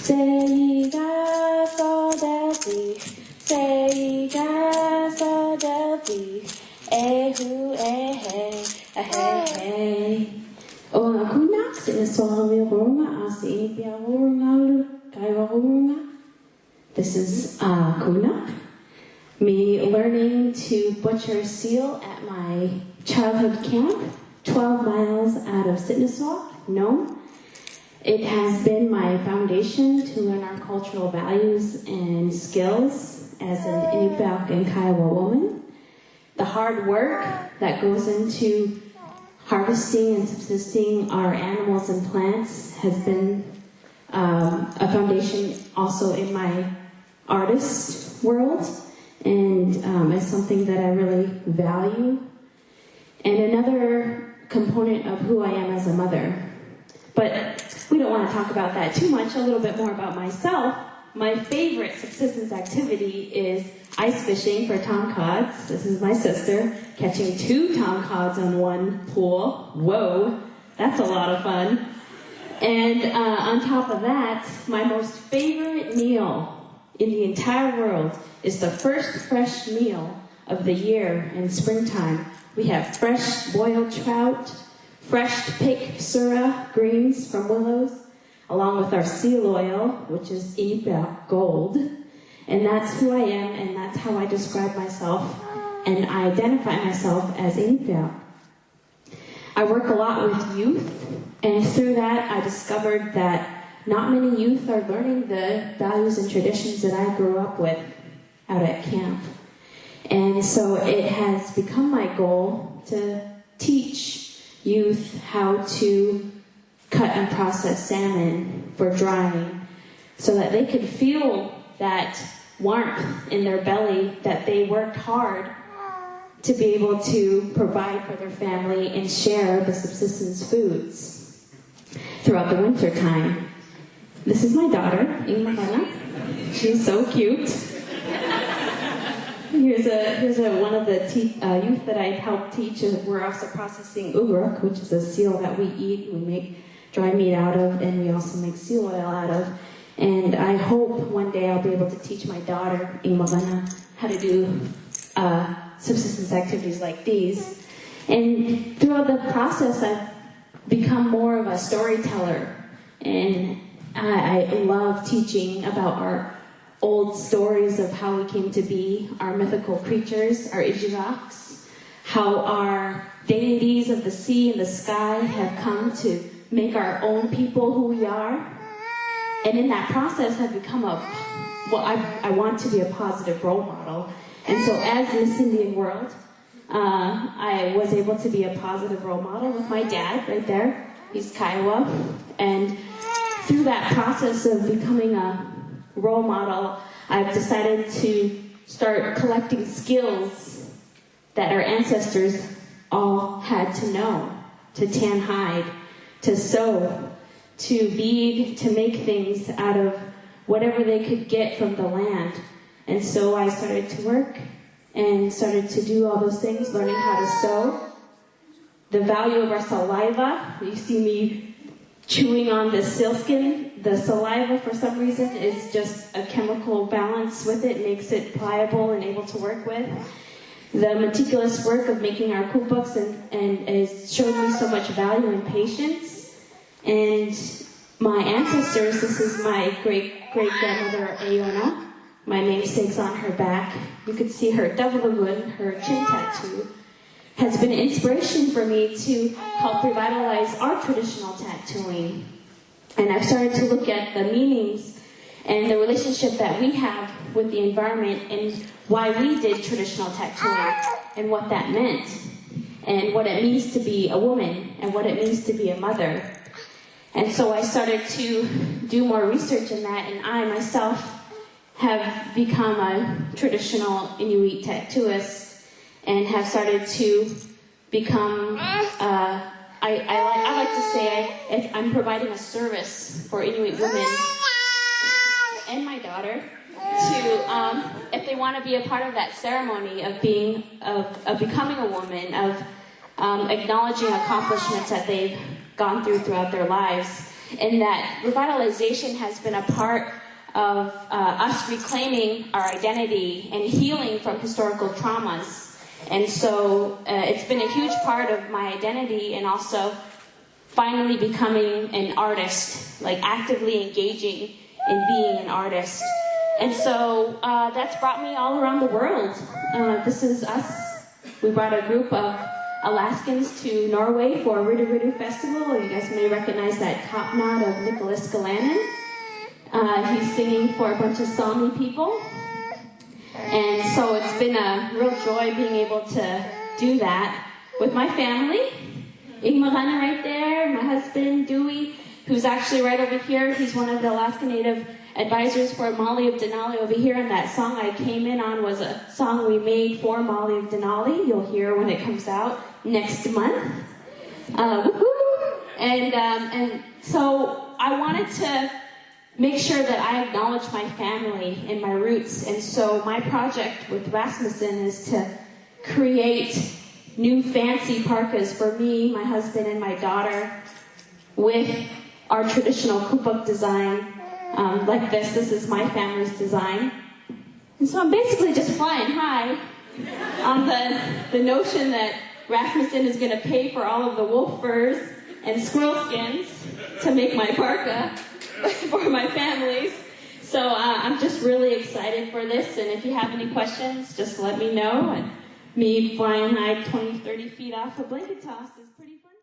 Seiga Sodelfi, Seiga Sodelfi, Ehu Ehe. O nga kunak, sinesohawi runga, asi Inupiaq runga, kaiwa runga. This is Kunaq. Me learning to butcher seal at my childhood camp, 12 miles out of Sinesohawi, Nome. It has been my foundation to learn our cultural values and skills as an Inupiaq and Kiowa woman. The hard work that goes into harvesting and subsisting our animals and plants has been a foundation also in my artist world, and is something that I really value. And another component of who I am as a mother. But we don't want to talk about that too much, a little bit more about myself. My favorite subsistence activity is ice fishing for tomcods. This is my sister, catching 2 tomcods on one pool. Whoa, that's a lot of fun. And on top of that, my most favorite meal in the entire world is the first fresh meal of the year in springtime. We have fresh boiled trout, fresh picked sura greens from willows, along with our seal oil, which is Inupiaq gold. And that's who I am, and that's how I describe myself, and I identify myself as Inupiaq. I work a lot with youth, and through that I discovered that not many youth are learning the values and traditions that I grew up with out at camp. And so it has become my goal to teach youth how to cut and process salmon for drying so that they could feel that warmth in their belly, that they worked hard to be able to provide for their family and share the subsistence foods throughout the winter time. This is my daughter, Inupiaq. She's so cute. Here's one of the youth that I helped teach. We're also processing ugruk, which is a seal that we eat. We make dry meat out of, and we also make seal oil out of. And I hope one day I'll be able to teach my daughter, Inupiaq, how to do subsistence activities like these. And throughout the process, I've become more of a storyteller. And I love teaching about our old stories of how we came to be, our mythical creatures, our Inupiaqs, how our deities of the sea and the sky have come to make our own people who we are. And in that process, I've become I want to be a positive role model. And so as Miss Indian World, I was able to be a positive role model with my dad right there. He's Kiowa. And through that process of becoming a role model, I've decided to start collecting skills that our ancestors all had to know. To tan hide, to sew, to bead, to make things out of whatever they could get from the land. And so I started to work and started to do all those things, learning how to sew. The value of our saliva, you see me chewing on the sealskin. The saliva, for some reason, is just a chemical balance with it, makes it pliable and able to work with. The meticulous work of making our cookbooks and has shown me so much value and patience. And my ancestors, this is my great-great-grandmother, Ayona. My namesake's on her back. You could see her Davulagun, her chin tattoo, has been an inspiration for me to help revitalize our traditional tattooing. And I've started to look at the meanings and the relationship that we have with the environment and why we did traditional tattooing and what that meant and what it means to be a woman and what it means to be a mother. And so I started to do more research in that, and I myself have become a traditional Inuit tattooist and have started to become, I like to say I'm providing a service for Inuit women and my daughter to, if they want to be a part of that ceremony of becoming a woman, of acknowledging accomplishments that they've gone throughout their lives. And that revitalization has been a part of us reclaiming our identity and healing from historical traumas. And so it's been a huge part of my identity, and also finally becoming an artist, like actively engaging in being an artist. And so that's brought me all around the world. This is us. We brought a group of Alaskans to Norway for a Ridu Ridu festival. You guys may recognize that top knot of Nicholas Galanin. He's singing for a bunch of Sami people. And so it's been a real joy being able to do that with my family. Ingmarana right there, my husband, Dewey, who's actually right over here. He's one of the Alaska Native advisors for Molly of Denali over here, and that song I came in on was a song we made for Molly of Denali. You'll hear when it comes out next month. And so I wanted to make sure that I acknowledge my family and my roots. And so my project with Rasmussen is to create new fancy parkas for me, my husband, and my daughter with our traditional Inupiaq design. Like this. This is my family's design. And so I'm basically just flying high on the notion that Rasmussen is going to pay for all of the wolf furs and squirrel skins to make my parka for my families. So I'm just really excited for this, and if you have any questions, just let me know. And me flying high 20, 30 feet off a blanket toss is pretty fun.